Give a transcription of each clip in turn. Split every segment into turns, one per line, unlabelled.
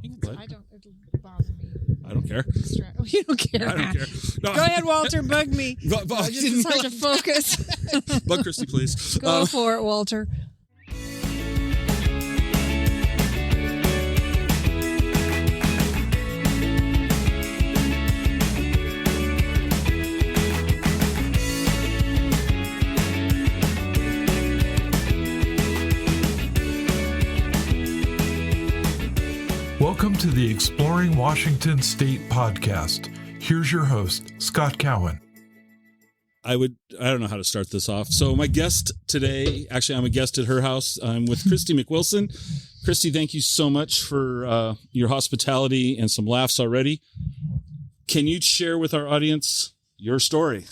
I don't. It'll bother me.
I don't care.
You don't care.
I don't care. No.
Go ahead, Walter. Bug me. It's hard to focus.
Bug Christy, please.
Go for it, Walter.
Welcome to the Exploring Washington State podcast. Here's your host, Scott Cowan.
I don't know how to start this off. So my guest today, actually I'm a guest at her house. I'm with Christy McWilson. Christy, thank you so much for your hospitality and some laughs already. Can you share with our audience your story?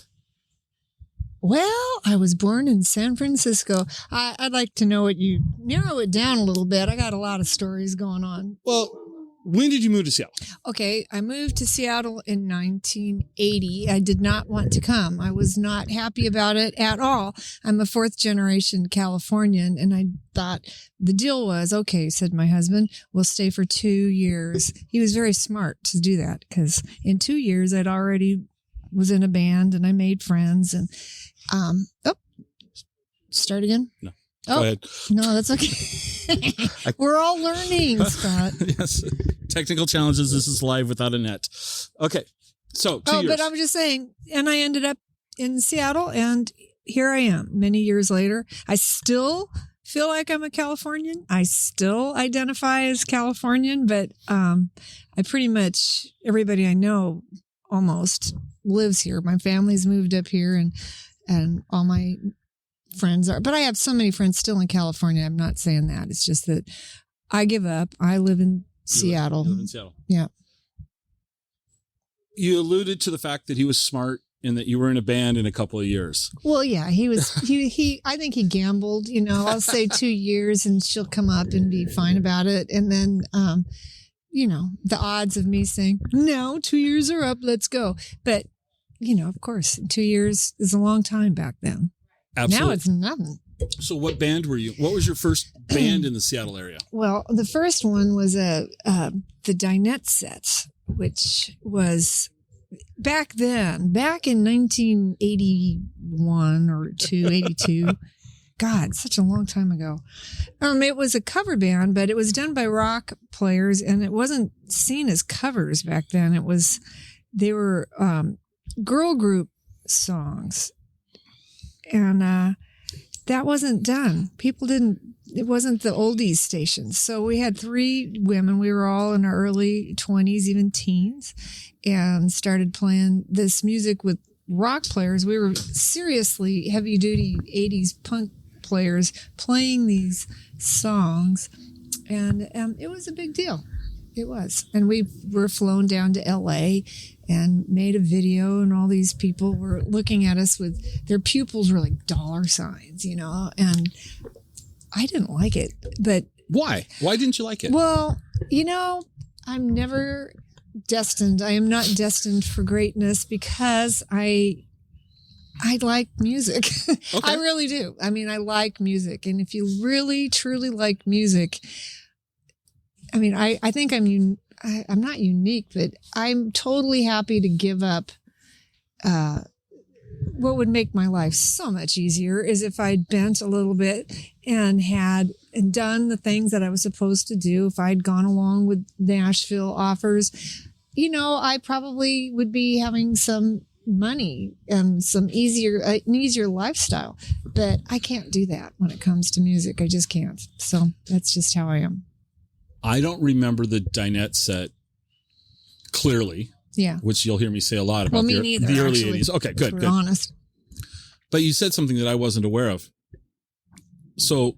Well, I was born in San Francisco. I'd like to know what you narrow it down a little bit. I got a lot of stories going on.
Well, when did you move to Seattle?
Okay, I moved to Seattle in 1980. I did not want to come. I was not happy about it at all. I'm a fourth generation Californian, and I thought the deal was, okay, said my husband, we'll stay for 2 years. He was very smart to do that because in 2 years I'd already was in a band and I made friends and start again?
No.
Oh,
go ahead.
No, that's okay. We're all learning, Scott.
Yes. Technical challenges. This is live without a net. Okay. So, 2 years.
But I'm just saying, and I ended up in Seattle and here I am many years later. I still feel like I'm a Californian. I still identify as Californian, but I pretty much, everybody I know almost lives here. My family's moved up here and all my friends are, but I have so many friends still in California. I'm not saying that. It's just that I give up. I live in Seattle.
You live in Seattle.
Yeah.
You alluded to the fact that he was smart and that you were in a band in a couple of years.
Well, yeah, he was, he, I think he gambled, I'll say 2 years and she'll come up and be fine about it. And then, the odds of me saying, no, 2 years are up, let's go. But, of course, 2 years is a long time back then.
Absolutely.
Now it's nothing.
So what band were you? What was your first band in the Seattle area?
Well, the first one was the Dinette Sets, which was back then, back in 1981 or 82. God, such a long time ago. It was a cover band, but it was done by rock players, and it wasn't seen as covers back then. They were girl group songs, and that wasn't done. It wasn't the oldies stations. So we had 3 women. We were all in our early 20s, even teens, and started playing this music with rock players. We were seriously heavy duty 80s punk players playing these songs, and it was a big deal. It was. And we were flown down to LA and made a video, and all these people were looking at us with their pupils were like dollar signs, and I didn't like it. But
why didn't you like it?
Well, I'm never destined. I am not destined for greatness because I like music. Okay. I really do. I mean, I like music. And if you really, truly like music, I mean, I think I'm not unique, but I'm totally happy to give up. What would make my life so much easier is if I'd bent a little bit and done the things that I was supposed to do. If I'd gone along with Nashville offers, I probably would be having some money and an easier lifestyle. But I can't do that when it comes to music. I just can't. So that's just how I am.
I don't remember the Dinette Set clearly.
Yeah.
Which you'll hear me say a lot about
me neither,
the early
actually,
80s. Okay, good.
We're honest.
But you said something that I wasn't aware of. So,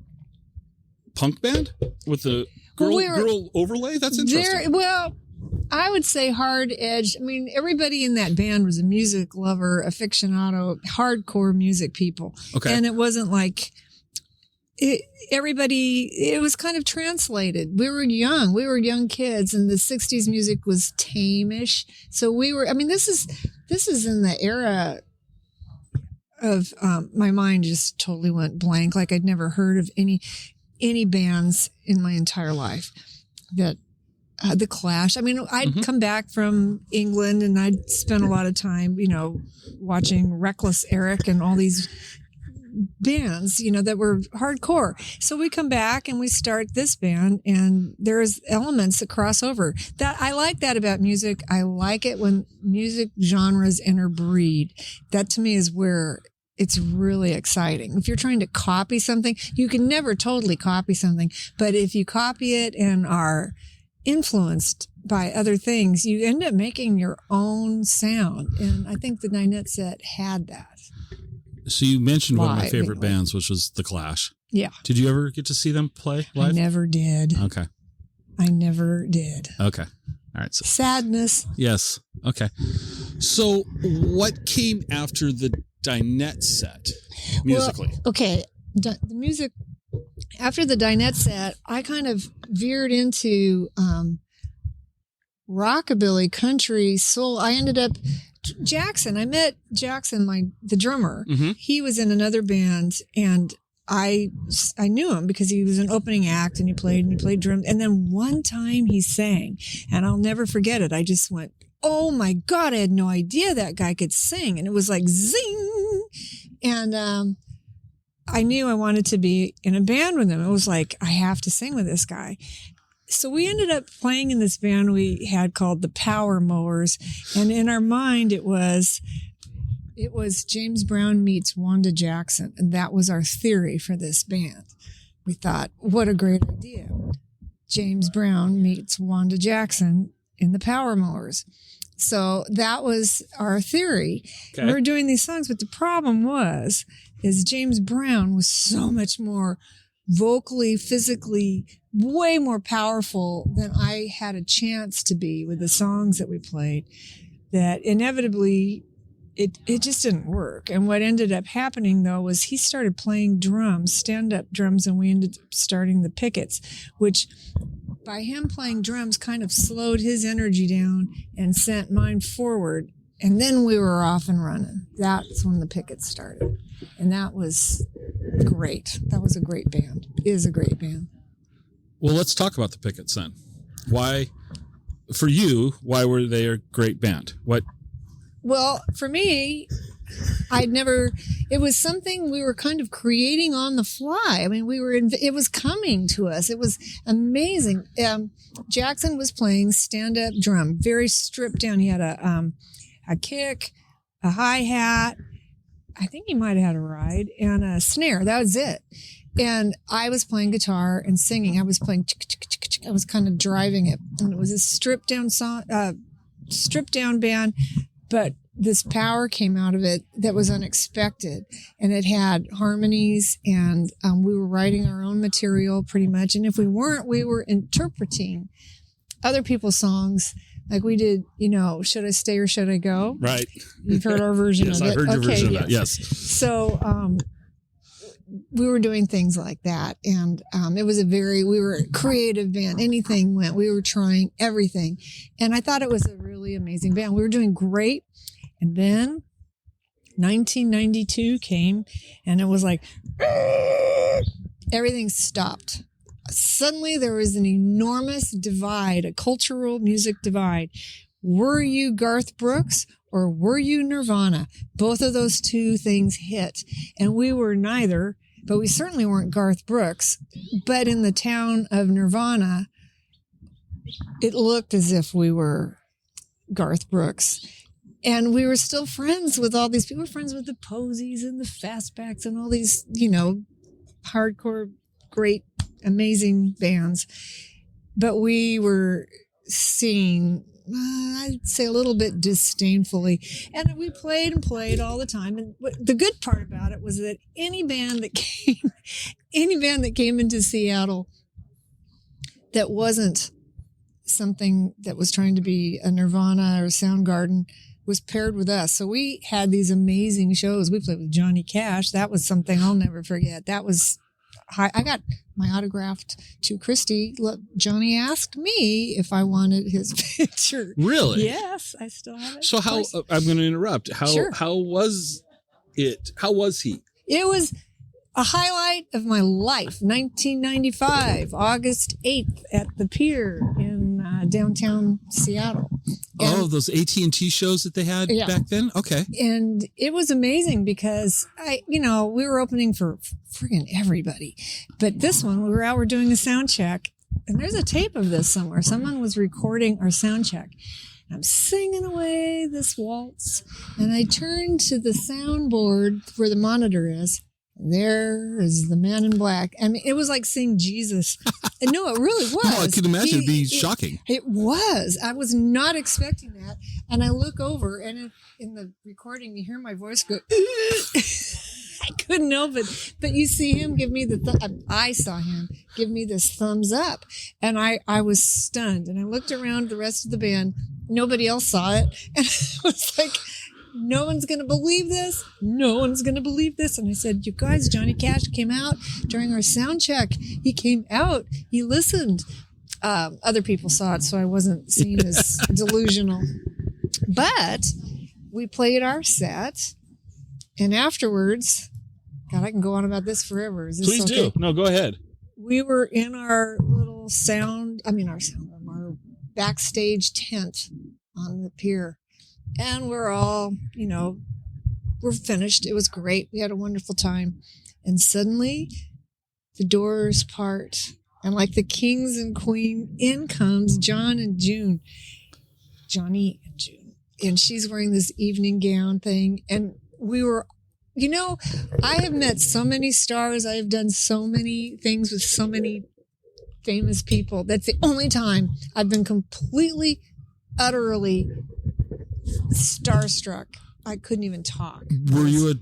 punk band with the girl overlay? That's interesting.
Well, I would say hard edge. I mean, everybody in that band was a music lover, aficionado, hardcore music people.
Okay.
And it wasn't like... It was kind of translated. We were young kids, and the 60s music was tame-ish. So this is in the era of, my mind just totally went blank. Like I'd never heard of any bands in my entire life that The Clash. I mean, I'd come back from England and I'd spent a lot of time, watching Reckless Eric and all these bands, that were hardcore. So we come back and we start this band, and there's elements that cross over. That I like that about music. I like it when music genres interbreed. That to me is where it's really exciting. If you're trying to copy something, you can never totally copy something, but if you copy it and are influenced by other things, you end up making your own sound. And I think the Dinette Set had that.
So you mentioned one of my
Live,
favorite
anyway.
bands, which was The Clash.
Yeah.
Did you ever get to see them play live?
I never did.
Okay.
I never did.
Okay. All right. So,
Sadness.
yes. Okay. So what came after the Dinette Set musically?
Well, okay. The music, after the Dinette Set, I kind of veered into rockabilly, country, soul. I ended up Jackson. I met Jackson, the drummer.
Mm-hmm.
He was in another band, and I knew him because he was an opening act, and he played drums. And then one time he sang, and I'll never forget it. I just went, "Oh my God, I had no idea that guy could sing." And it was like zing. And I knew I wanted to be in a band with him. It was like, I have to sing with this guy. So we ended up playing in this band we had called the Power Mowers. And in our mind, it was James Brown meets Wanda Jackson. And that was our theory for this band. We thought, what a great idea. James Brown meets Wanda Jackson in the Power Mowers. So that was our theory.
Okay.
We were doing these songs, but the problem is James Brown was so much more vocally, physically, way more powerful than I had a chance to be with the songs that we played, that inevitably it just didn't work. And what ended up happening, though, was he started playing drums, stand-up drums, and we ended up starting the Pickets, which by him playing drums kind of slowed his energy down and sent mine forward. And then we were off and running. That's when the Pickets started. And that was great. That was a great band. It is a great band.
Well, let's talk about the Pickets then. Why were they a great band? What?
Well, for me, it was something we were kind of creating on the fly. I mean, it was coming to us. It was amazing. Jackson was playing stand-up drum, very stripped down. He had a kick, a hi-hat. I think he might have had a ride, and a snare. That was it. And I was playing guitar and singing. I was playing, I was kind of driving it. And it was a stripped down band, but this power came out of it that was unexpected. And it had harmonies, and we were writing our own material pretty much. And if we weren't, we were interpreting other people's songs. Like we did, Should I Stay or Should I Go?
Right.
You've heard our version
yes,
of it.
I've heard your version of that. Yes.
So we were doing things like that. And we were a creative band. Anything went. We were trying everything. And I thought it was a really amazing band. We were doing great. And then 1992 came, and it was like everything stopped. Suddenly there was an enormous divide, a cultural music divide. Were you Garth Brooks or were you Nirvana? Both of those two things hit. And we were neither, but we certainly weren't Garth Brooks. But in the town of Nirvana, it looked as if we were Garth Brooks. And we were still friends with all these people. We were friends with the Posies and the Fastbacks and all these, hardcore, great, amazing bands. But we were seen, I'd say, a little bit disdainfully. And we played and played all the time. And the good part about it was that any band that came into Seattle that wasn't something that was trying to be a Nirvana or Soundgarden was paired with us. So we had these amazing shows. We played with Johnny Cash. That was something I'll never forget. That was I got my autographed to Christy. Look, Johnny asked me if I wanted his picture.
Really?
Yes, I still have it.
So I'm going to interrupt.
Sure.
How was it? How was he?
It was a highlight of my life. 1995, August 8th at the pier in downtown Seattle.
And, those AT&T shows that they had back then? Okay.
And it was amazing because we were opening for friggin' everybody. But this one, we're doing a sound check, and there's a tape of this somewhere. Someone was recording our sound check. I'm singing away this waltz, and I turned to the soundboard where the monitor is. There is the man in black. I mean, it was like seeing Jesus. And no, it really was.
No, I can imagine it'd be shocking.
It was. I was not expecting that. And I look over, and in the recording, you hear my voice go, I couldn't help it. But you see him give me I saw him give me this thumbs up. And I was stunned. And I looked around the rest of the band. Nobody else saw it. And I was like, no one's going to believe this. No one's going to believe this. And I said, you guys, Johnny Cash came out during our sound check. He came out. He listened. Other people saw it, so I wasn't seen as delusional. But we played our set. And afterwards, God, I can go on about this forever. Is this
Please
okay?
do. No, go ahead.
We were in our little our backstage tent on the pier. And we're all, we're finished. It was great. We had a wonderful time. And suddenly the doors part. And like the kings and queen, in comes Johnny and June. And she's wearing this evening gown thing. And we were, I have met so many stars. I have done so many things with so many famous people. That's the only time I've been completely, utterly starstruck. I couldn't even talk.
Were you a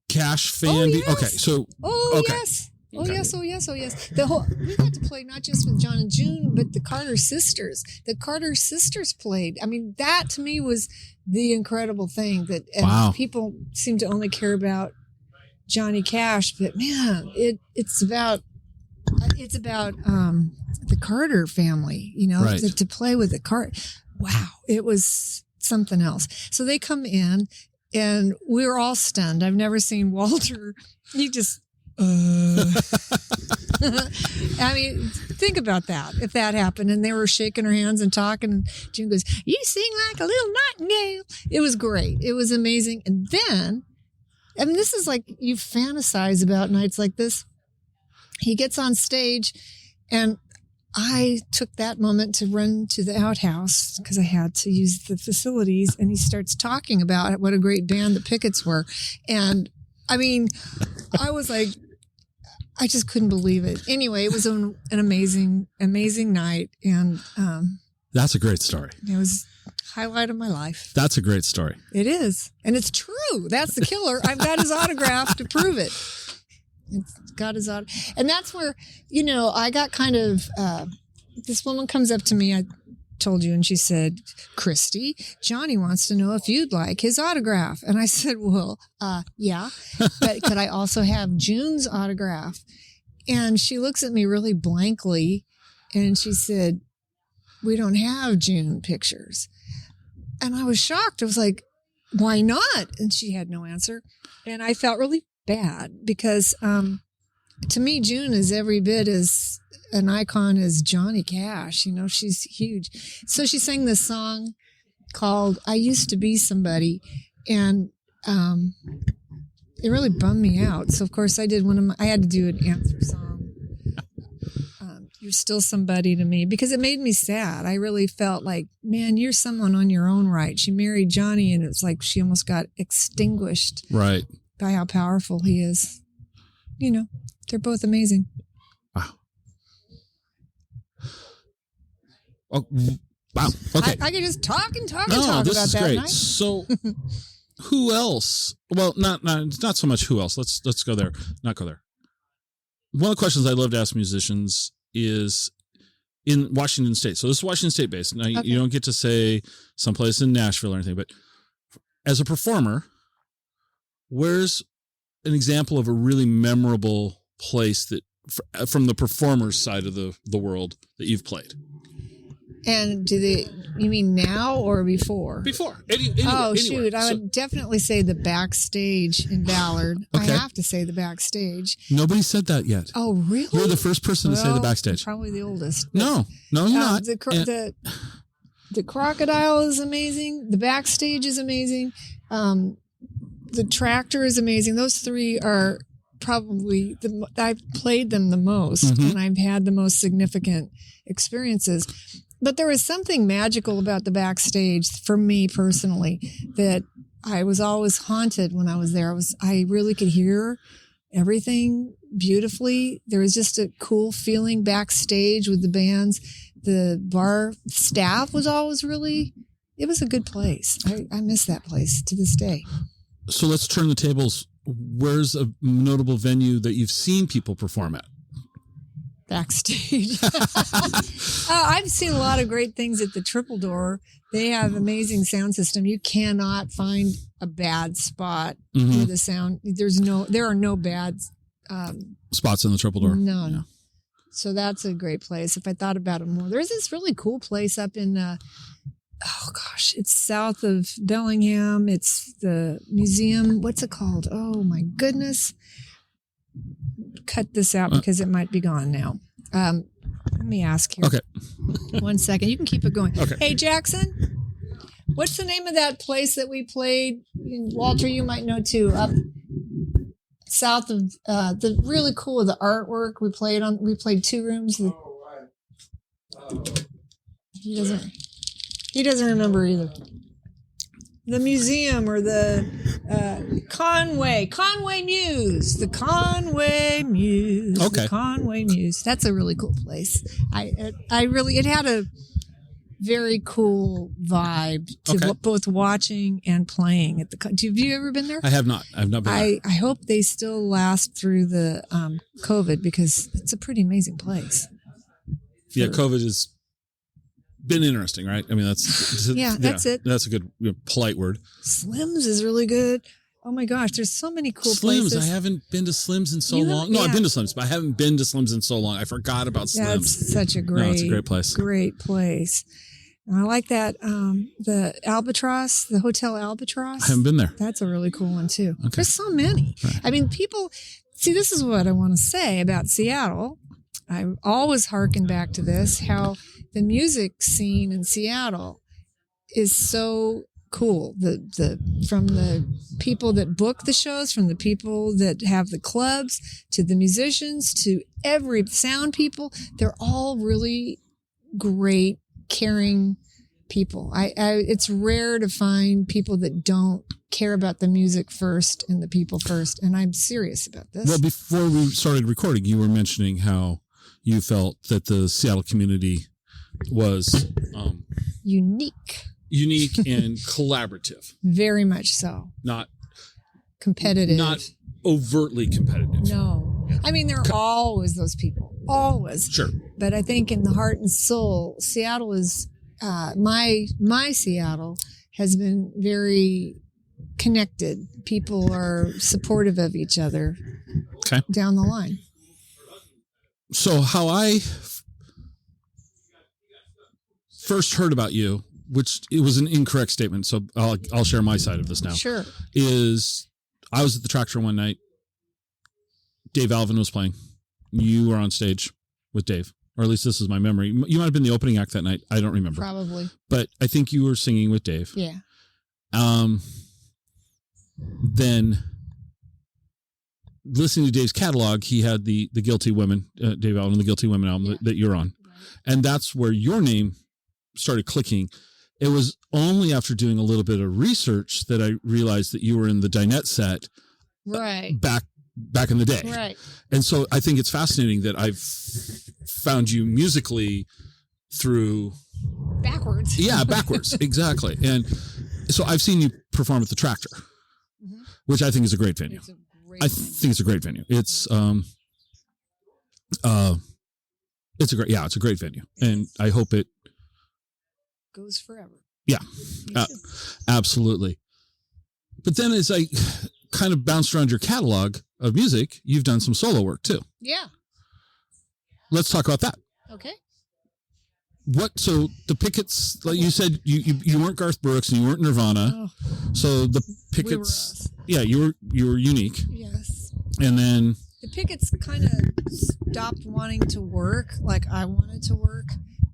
Cash fan?
Oh, yes.
Okay, so
yes. Oh yes. We got to play not just with John and June, but the Carter sisters. The Carter sisters played. I mean, that to me was the incredible thing people seem to only care about Johnny Cash, but man, it's about the Carter family, right. to play with the Carter. Wow. It was something else. So they come in and we were all stunned. I've never seen Walter. He just, I mean, think about that. If that happened and they were shaking her hands and talking, and June goes, you sing like a little nightingale. It was great. It was amazing. And then, I mean, this is like you fantasize about nights like this. He gets on stage, and I took that moment to run to the outhouse because I had to use the facilities, and he starts talking about what a great band the Pickets were. And I mean, I was like, I just couldn't believe it. Anyway, it was an amazing, amazing night. And
that's a great story.
It was highlight of my life.
That's a great story.
It is. And it's true. That's the killer. I've got his autograph to prove it. It's got his autograph. And that's where, I got kind of, this woman comes up to me, I told you, and she said, Christy, Johnny wants to know if you'd like his autograph. And I said, well, yeah, but could I also have June's autograph? And she looks at me really blankly, and she said, we don't have June pictures. And I was shocked. I was like, why not? And she had no answer. And I felt really bad because to me, June is every bit as an icon as Johnny Cash. She's huge. So she sang this song called I Used to Be Somebody. And it really bummed me out. So, of course, I did I had to do an answer song. You're still somebody to me, because it made me sad. I really felt like, man, you're someone on your own right. She married Johnny, and it's like she almost got extinguished.
Right.
By how powerful he is. They're both amazing.
Wow. Oh, wow. Okay.
I could just talk about that.
No, this is great.
Night.
So who else? Well, not so much who else. Let's go there. Not go there. One of the questions I love to ask musicians is in Washington State. So this is Washington State based. Now, you don't get to say someplace in Nashville or anything, but as a performer, where's an example of a really memorable place that from the performer's side of the world that you've played?
And you mean now or before?
Before.
Shoot. I would definitely say the backstage in Ballard.
Okay.
I have to say the backstage.
Nobody said that yet.
Oh, really?
You're the first person to say the backstage.
Probably the oldest.
No, you're not.
The crocodile is amazing. The backstage is amazing. The tractor is amazing. Those three are probably I've played them the most, and I've had the most significant experiences. But there was something magical about the backstage for me personally that I was always haunted when I was there. I really could hear everything beautifully. There was just a cool feeling backstage with the bands. The bar staff was always it was a good place. I miss that place to this day.
So let's turn the tables. Where's a notable venue that you've seen people perform at?
Backstage. I've seen a lot of great things at the Triple Door. They have amazing sound system. You cannot find a bad spot with the sound. There are no bad
spots in the Triple Door.
None. Yeah. So that's a great place. If I thought about it more, there's this really cool place up in it's south of Bellingham. It's the museum. What's it called? Oh my goodness. Cut this out because it might be gone now. Let me ask you.
Okay.
1 second. You can keep it going.
Okay.
Hey, Jackson, what's the name of that place that we played? Walter, you might know too. Up south of the really cool the artwork we played 2 rooms. He doesn't remember either. The museum or the Conway Muse. The Conway Muse.
Okay.
The Conway Muse. That's a really cool place. It had a very cool vibe to both watching and playing at the. Have you ever been there?
I have not. I've not been there.
I hope they still last through the COVID because it's a pretty amazing place.
Yeah, COVID has been interesting, right? I mean, that's it. That's a good polite word.
Slim's is really good. Oh my gosh, there's so many cool
Slim's,
places.
I haven't been to Slim's in so long. No, I've been to Slim's, but I haven't been to Slim's in so long. I forgot about Slim's.
That's such a
it's a great place.
Great place. And I like that the Albatross, the Hotel Albatross.
I haven't been there.
That's a really cool one too.
Okay.
There's so many. Right. I mean, people see. This is what I want to say about Seattle. I always harken back to this: how the music scene in Seattle is so cool. From the people that book the shows, from the people that have the clubs, to the musicians, to every sound people, they're all really great, caring people. It's rare to find people that don't care about the music first and the people first. And I'm serious about this.
Well, before we started recording, you were mentioning how you felt that the Seattle community was
unique
and collaborative.
Very much so.
Not
competitive.
Not overtly competitive.
No. I mean, there are always those people. Always.
Sure.
But I think in the heart and soul, Seattle is, my Seattle has been very connected. People are supportive of each other down the line.
So how I first heard about you, which it was an incorrect statement, so I'll share my side of this now.
Sure.
Is I was at the Tractor one night. Dave Alvin was playing. You were on stage with Dave, or at least this is my memory. You might have been the opening act that night. I don't remember.
Probably.
But I think you were singing with Dave.
Yeah.
Then listening to Dave's catalog, he had the Guilty Women, Dave Alvin, the Guilty Women album that you're on. And that's where your name started clicking. It was only after doing a little bit of research that I realized that you were in the Dinette set back in the day.
Right.
And so I think it's fascinating that I've found you musically through
backwards.
Yeah, backwards. Exactly. And so I've seen you perform at the Tractor, which I think is a great venue. I think it's a great venue. It's a great venue. And I hope it
goes forever.
Yeah, absolutely. But then as I kind of bounced around your catalog of music, you've done some solo work too.
Yeah.
Let's talk about that.
Okay.
So the Pickets, like you said, you weren't Garth Brooks and you weren't Nirvana.
Oh,
So the
we were
Pickets,
us.
yeah, you were unique.
Yes.
And then
The Pickets kind of stopped wanting to work like I wanted to work.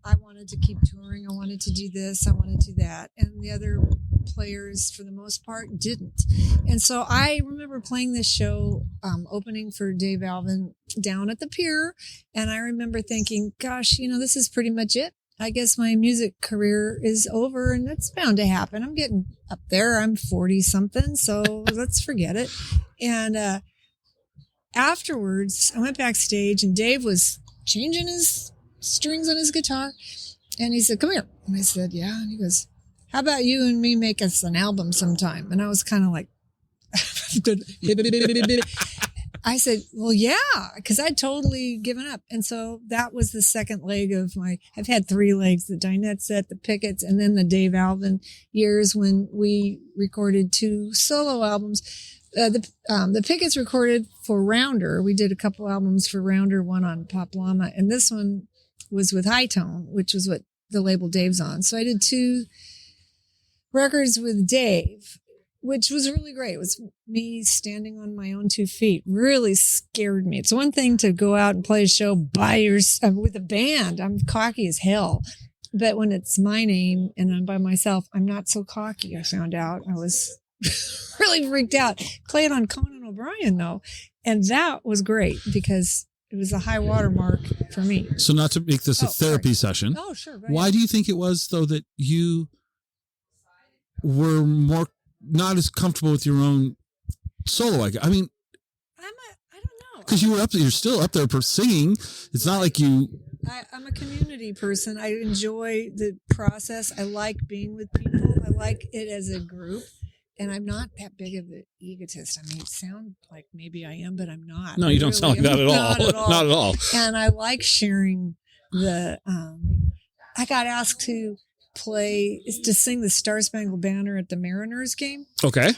I wanted to keep touring. I wanted to do this. I wanted to do that. And the other players, for the most part, didn't. And so I remember playing this show, opening for Dave Alvin down at the pier. And I remember thinking, gosh, this is pretty much it. I guess my music career is over, and that's bound to happen. I'm getting up there. I'm 40 something. So let's forget it. And, afterwards, I went backstage and Dave was changing his strings on his guitar. And he said, come here. And I said, yeah. And he goes, how about you and me make us an album sometime? And I was kind of like, I said, well, yeah, because I'd totally given up. And so that was the second leg of I've had 3 legs, the Dinette set, the Pickets, and then the Dave Alvin years when we recorded 2 solo albums. The Pickets recorded for Rounder. We did a couple albums for Rounder, one on Pop Llama, and this one was with High Tone, which was what the label Dave's on. So I did 2 records with Dave, which was really great. It was me standing on my own 2 feet. Really scared me. It's one thing to go out and play a show with a band. I'm cocky as hell. But when it's my name and I'm by myself, I'm not so cocky. I found out I was really freaked out. Played on Conan O'Brien though, and that was great because it was a high watermark for me.
So not to make this a therapy session.
Oh, sure.
Why do you think it was though that you were not as comfortable with your own solo? I mean,
I don't know.
Because you're still up there singing. It's not like you.
I'm a community person. I enjoy the process. I like being with people. I like it as a group. And I'm not that big of an egotist. I mean, it sounds like maybe I am, but I'm not.
No, you don't sound like that at all. Not at all.
And I like sharing I got asked to sing the Star Spangled Banner at the Mariners game.
Okay.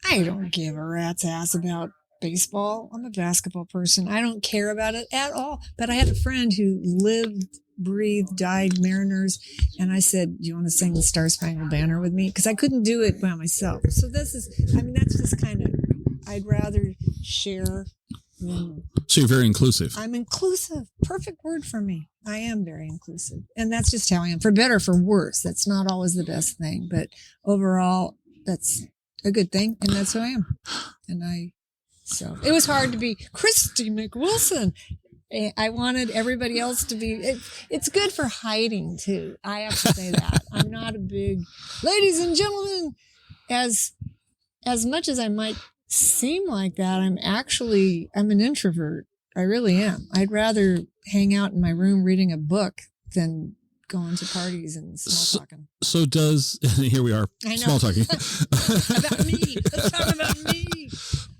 I don't give a rat's ass about baseball. I'm a basketball person. I don't care about it at all. But I had a friend who lived, breathed, died Mariners. And I said, do you want to sing the Star Spangled Banner with me? Because I couldn't do it by myself. So that's just kind of, I'd rather share than.
So you're very inclusive.
I'm inclusive. Perfect word for me. I am very inclusive. And that's just how I am. For better, for worse. That's not always the best thing. But overall, that's a good thing. And that's who I am. So it was hard to be Christy McWilson. I wanted everybody else to be. It's good for hiding too. I have to say that. I'm not a big, ladies and gentlemen, as much as I might seem like that, I'm an introvert. I really am. I'd rather hang out in my room reading a book than going to parties and small talking.
So here we are, small talking.
About me. Let's talk about me.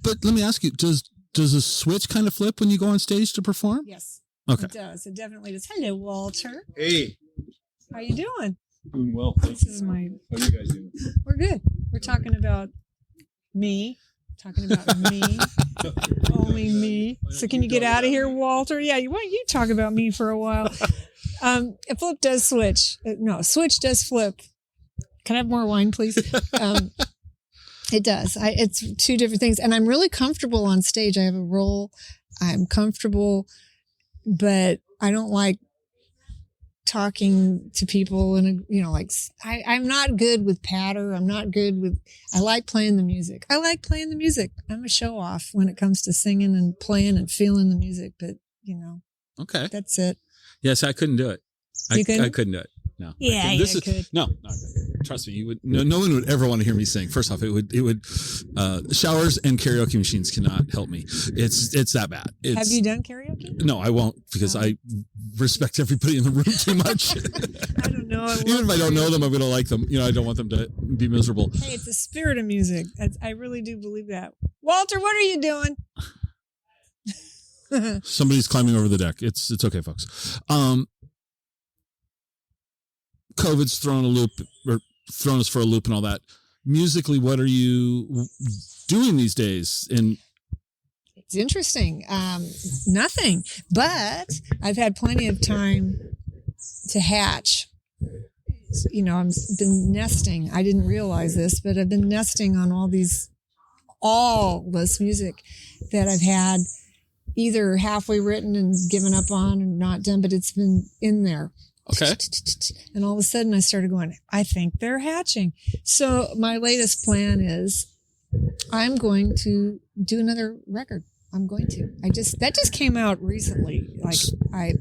But let me ask you, does a switch kind of flip when you go on stage to perform?
Yes.
Okay.
It does. It definitely does. Hello, Walter.
Hey.
How you doing?
Doing well.
This is my.
How are you guys doing?
We're good. We're talking about me. Only me. So can you get out of here, Walter? Yeah. Why don't you talk about me for a while? A flip does switch. No, switch does flip. Can I have more wine, please? It does. It's 2 different things. And I'm really comfortable on stage. I have a role. I'm comfortable, but I don't like talking to people and, I'm not good with patter. I like playing the music. I'm a show off when it comes to singing and playing and feeling the music, but
Okay.
That's it.
Yes, I couldn't do it. I couldn't do it. No.
Yeah, I could.
No, trust me, you would. No one would ever want to hear me sing. First off, it would. Showers and karaoke machines cannot help me. It's that bad.
Have you done karaoke?
No, I won't because I respect everybody in the room too much.
I don't know.
Even if I don't know them, I'm going to like them. I don't want them to be miserable.
Hey, it's the spirit of music. I really do believe that. Walter, what are you doing?
Somebody's climbing over the deck. It's okay, folks. COVID's thrown us for a loop and all that. Musically, what are you doing these days?
It's interesting. Nothing, but I've had plenty of time to hatch. You know, I've been nesting. I didn't realize this, but I've been nesting on all this music that I've had either halfway written and given up on or not done, but it's been in there.
Okay.
And all of a sudden I started going, I think they're hatching. So my latest plan is I'm going to do another record. I'm going to. That just came out recently. Like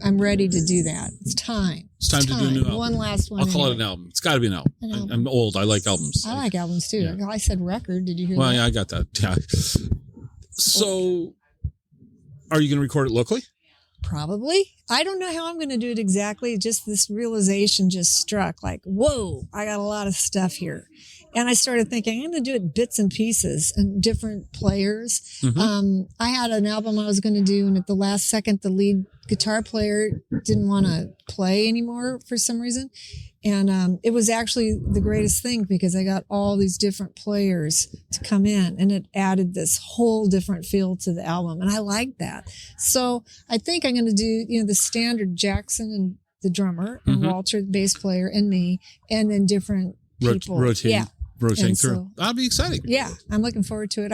I'm ready to do that. It's time.
It's time to do a new album.
One last one.
I'll call it an album. It's got to be an album. I'm old. I like albums.
I like albums too.
Yeah.
I said record. Did you hear that?
Well, yeah, I got that. Yeah. So, are you going to record it locally?
Probably. I don't know how I'm going to do it exactly. Just this realization just struck like, whoa, I got a lot of stuff here. And I started thinking, I'm going to do it bits and pieces and different players.
Mm-hmm.
I had an album I was going to do, and at the last second, the lead guitar player didn't want to play anymore for some reason. And it was actually the greatest thing because I got all these different players to come in, and it added this whole different feel to the album. And I liked that. So I think I'm going to do, the standard Jackson and the drummer, and Walter, the bass player, and me, and then different people.
Rotating
And
through.
so,
That'll be exciting.
Yeah, I'm looking forward to it.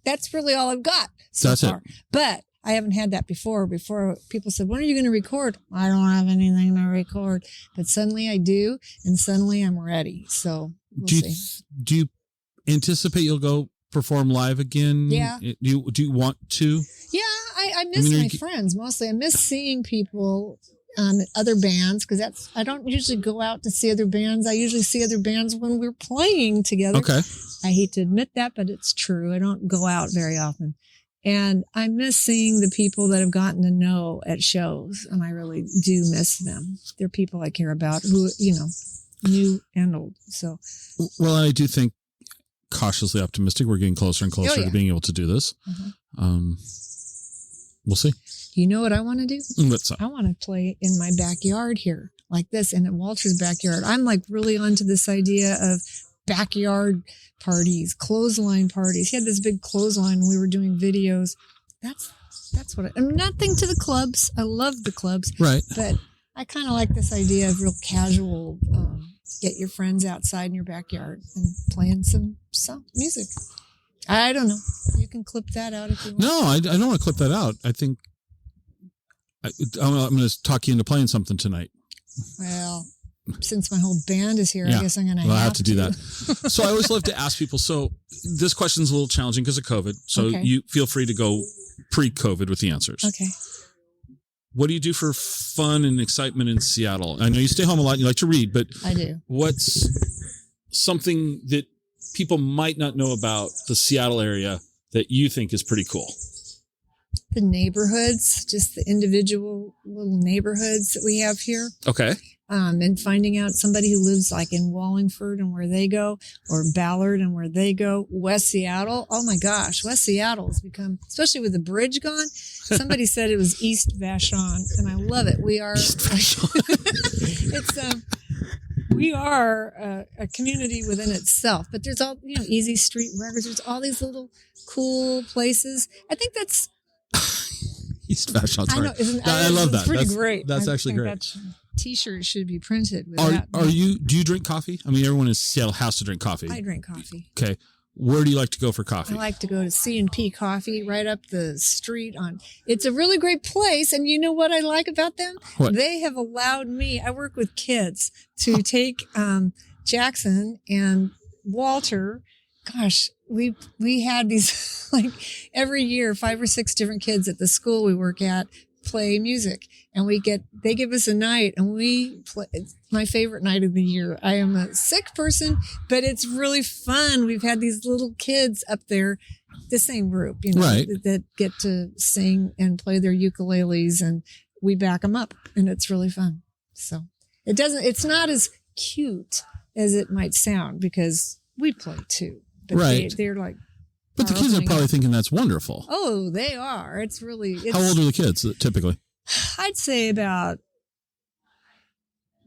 That's really all I've got so far. But I haven't had that before. Before people said, when are you going to record? I don't have anything to record. But suddenly I do, and suddenly I'm ready. So we'll see.
Do you anticipate you'll go perform live again?
Yeah.
Do you want to?
Yeah, I miss my friends mostly. I miss seeing people, other bands, because I don't usually go out to see other bands. I usually see other bands when we're playing together.
Okay.
I hate to admit that, but it's true. I don't go out very often. And I miss seeing the people that I've gotten to know at shows, and I really do miss them. They're people I care about who, new and old. So,
well, I do think cautiously optimistic. We're getting closer and closer to being able to do this. We'll see.
You know what I want to do?
What's that?
I want to play in my backyard here, like this, and in Walter's backyard. I'm like really onto this idea of backyard parties, clothesline parties. He had this big clothesline and we were doing videos. That's what I'm nothing to the clubs. I love the clubs.
Right.
But I kind of like this idea of real casual, get your friends outside in your backyard and playing some music. I don't know. You can clip that out if you want.
No, I don't want to clip that out. I think I'm going to talk you into playing something tonight.
Well, since my whole band is here, I guess I'm going to have to
do that. So I always love to ask people. So this question's a little challenging because of COVID. So you feel free to go pre-COVID with the answers.
Okay.
What do you do for fun and excitement in Seattle? I know you stay home a lot and you like to read, but
I do.
What's something that people might not know about the Seattle area that you think is pretty cool?
The neighborhoods, just the individual little neighborhoods that we have here.
Okay.
And finding out somebody who lives like in Wallingford and where they go, or Ballard and where they go. West Seattle. Oh my gosh. West Seattle has become, especially with the bridge gone. Somebody said it was East Vashon, and I love it. We are, we are a community within itself, but there's all, Easy Street Records. There's all these little cool places. I think that's
East Vashon.
I know.
I love that.
Pretty great.
That's actually great.
T-shirt should be printed with
do
that.
You drink coffee? I mean, everyone in Seattle has to drink coffee.
I drink coffee.
Okay. Where do you like to go for coffee?
I like to go to C&P Coffee right up the street it's a really great place. And you know what I like about them?
What?
They have allowed me, I work with kids, to take Jackson and Walter. Gosh, we had these like every year, 5 or 6 different kids at the school we work at play music, and they give us a night and we play. It's my favorite night of the year. I am a sick person, but it's really fun. We've had these little kids up there, the same group,
right,
that get to sing and play their ukuleles, and we back them up, and it's really fun. So it's not as cute as it might sound because we play too, but
right.
They're like,
but the kids are probably thinking that's wonderful.
Oh, they are. It's really...
How old are the kids typically?
I'd say about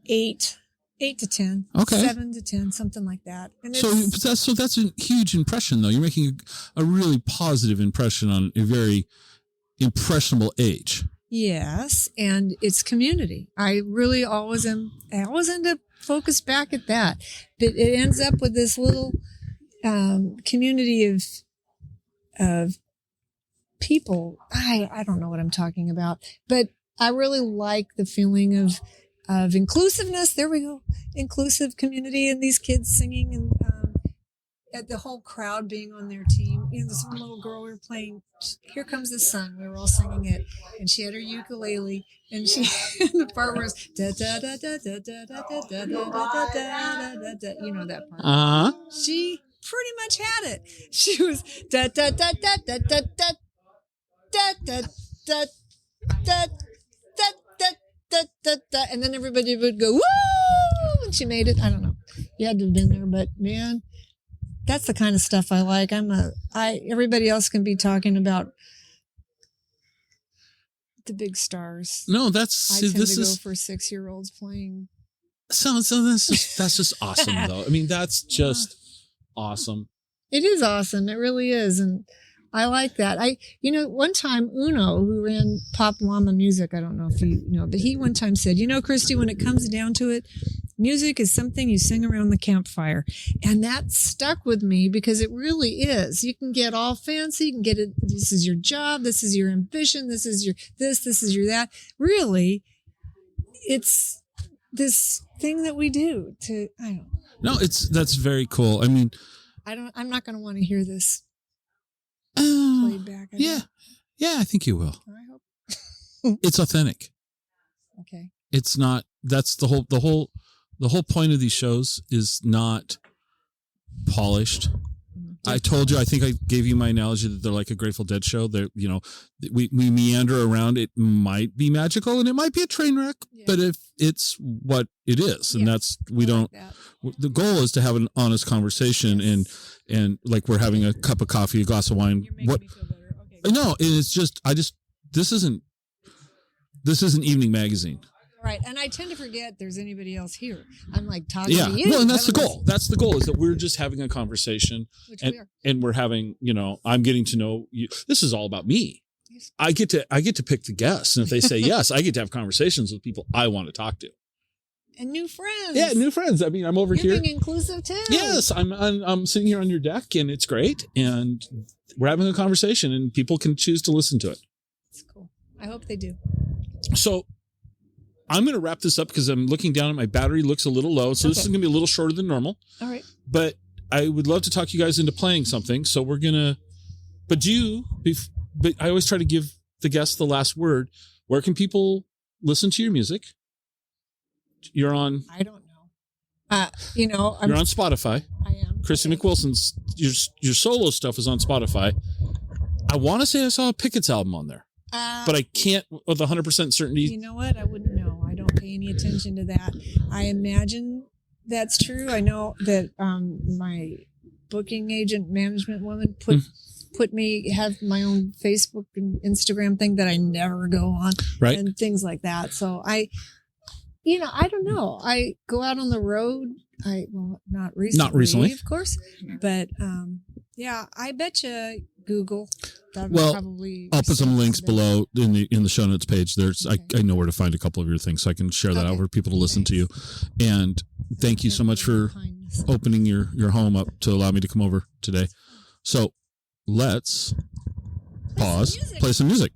8 to 10.
Okay.
7 to 10, something like that. And
so that's a huge impression, though. You're making a really positive impression on a very impressionable age.
Yes, and it's community. I really always am. I always end up focused back at that. But it ends up with this little community of people. I don't know what I'm talking about, but I really like the feeling of inclusiveness. There we go, inclusive community, and these kids singing and. At the whole crowd being on their team. This one little girl we were playing, Here Comes the Sun. We were all singing it, and she had her ukulele, and she the part was da da da da da da da da da da da da da. You know that part. She pretty much had it. She was da da da da da da da da da da da da, and then everybody would go woo, and she made it. I don't know. You had to have been there, but man. That's the kind of stuff I like. Everybody else can be talking about the big stars.
No,
I tend to go for 6-year-olds playing.
So that's just awesome, though. I mean, that's just awesome.
It is awesome. It really is, and I like that. One time Uno, who ran Pop Llama Music, I don't know if you know, but he one time said, Christy, when it comes down to it, music is something you sing around the campfire. And that stuck with me because it really is. You can get all fancy. You can get it. This is your job. This is your ambition. This is your this is your that. Really, it's this thing that we do I don't know.
No, that's very cool. I mean,
I'm not going to want to hear this played back.
Yeah, I think you will.
I hope.
It's authentic.
Okay.
It's not. That's the whole point of these shows is not polished. I told you, I think I gave you my analogy that they're like a Grateful Dead show. They're, we meander around. It might be magical and it might be a train wreck, but if it's what it is, and that's, the goal is to have an honest conversation and like we're having a cup of coffee, a glass of wine.
You're making me feel better. Okay.
No, it's just, this isn't Evening Magazine.
Right, and I tend to forget there's anybody else here. I'm like talking to you.
Well, and that's the goal. That's the goal, is that we're just having a conversation, and we're having, I'm getting to know you. This is all about me. I get to pick the guests, and if they say yes, I get to have conversations with people I want to talk to.
And new friends.
Yeah, new friends. I mean, I'm over here.
You're being inclusive too.
Yes, I'm sitting here on your deck, and it's great, and we're having a conversation, and people can choose to listen to it.
It's cool. I hope they do.
So I'm going to wrap this up because I'm looking down at my battery looks a little low. So this is going to be a little shorter than normal.
All right.
But I would love to talk you guys into playing something. So we're going to, but I always try to give the guests the last word. Where can people listen to your music? You're on.
I don't know.
You're on Spotify.
I am.
Christy McWilson's, your solo stuff is on Spotify. I want to say I saw a Pickett's album on there. But I can't with 100% certainty.
You know what? I wouldn't know. I don't pay any attention to that. I imagine that's true. I know that my booking agent management woman put me have my own Facebook and Instagram thing that I never go on,
right,
and things like that. So I don't know. I go out on the road. Not recently, of course, but I bet you Google. Probably
I'll put some links below in the show notes page. There's I know where to find a couple of your things, so I can share that out for people to listen to you. And thank you so much for opening your home up to allow me to come over today. So let's pause, play some music.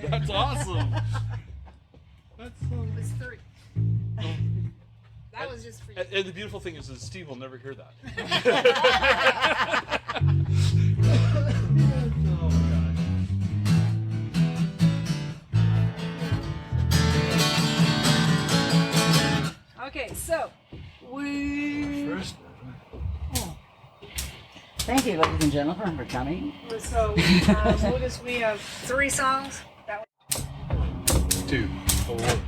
That's awesome.
That was just for you.
And the beautiful thing is that Steve will never hear that.
Okay, so we.
Thank you, ladies and gentlemen, for coming.
So we have 3 songs.
2, 1.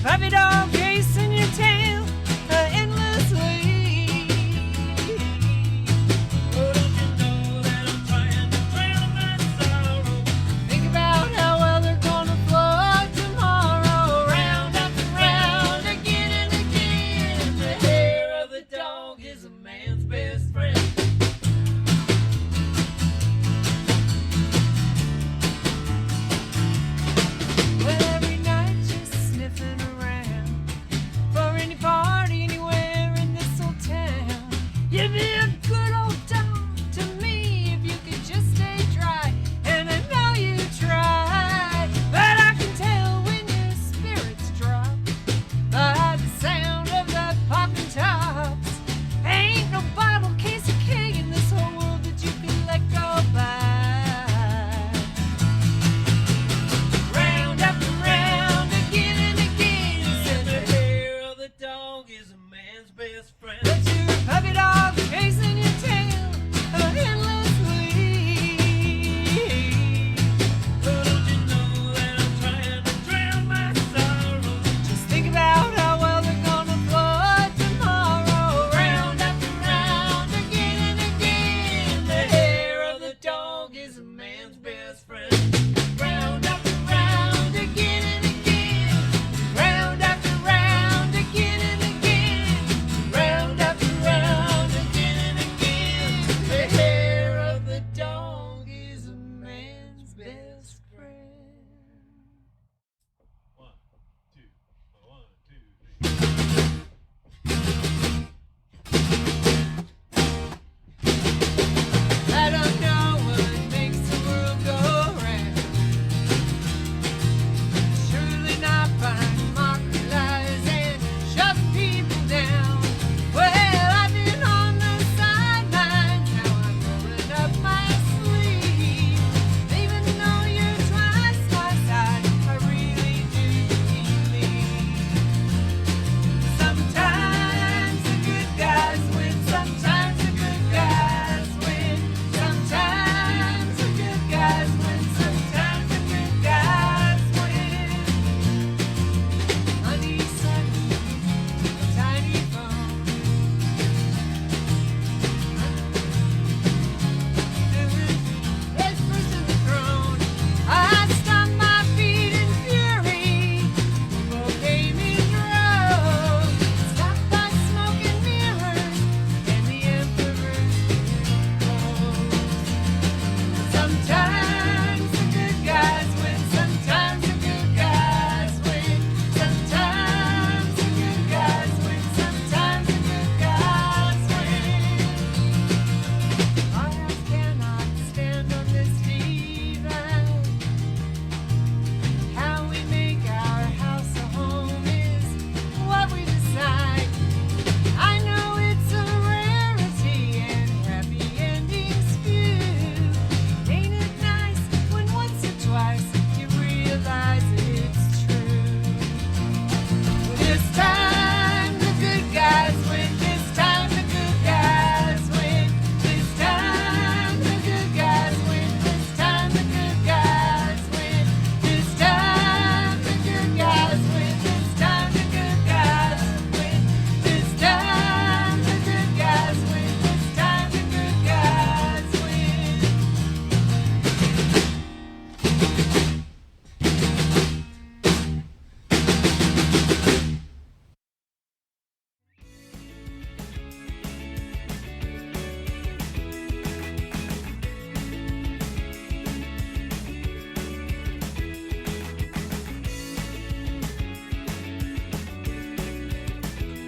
Puppy dog chasing your tail endlessly. Oh, don't you know that I'm trying to drown my sorrow? Think about how well they're gonna flood tomorrow. Round after round, again and again. The hair of the dog is a man's best friend. Well, every night you're sniffing around,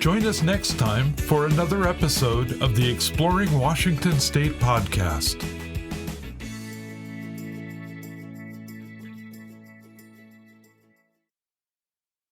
Join us next time for another episode of the Exploring Washington State podcast.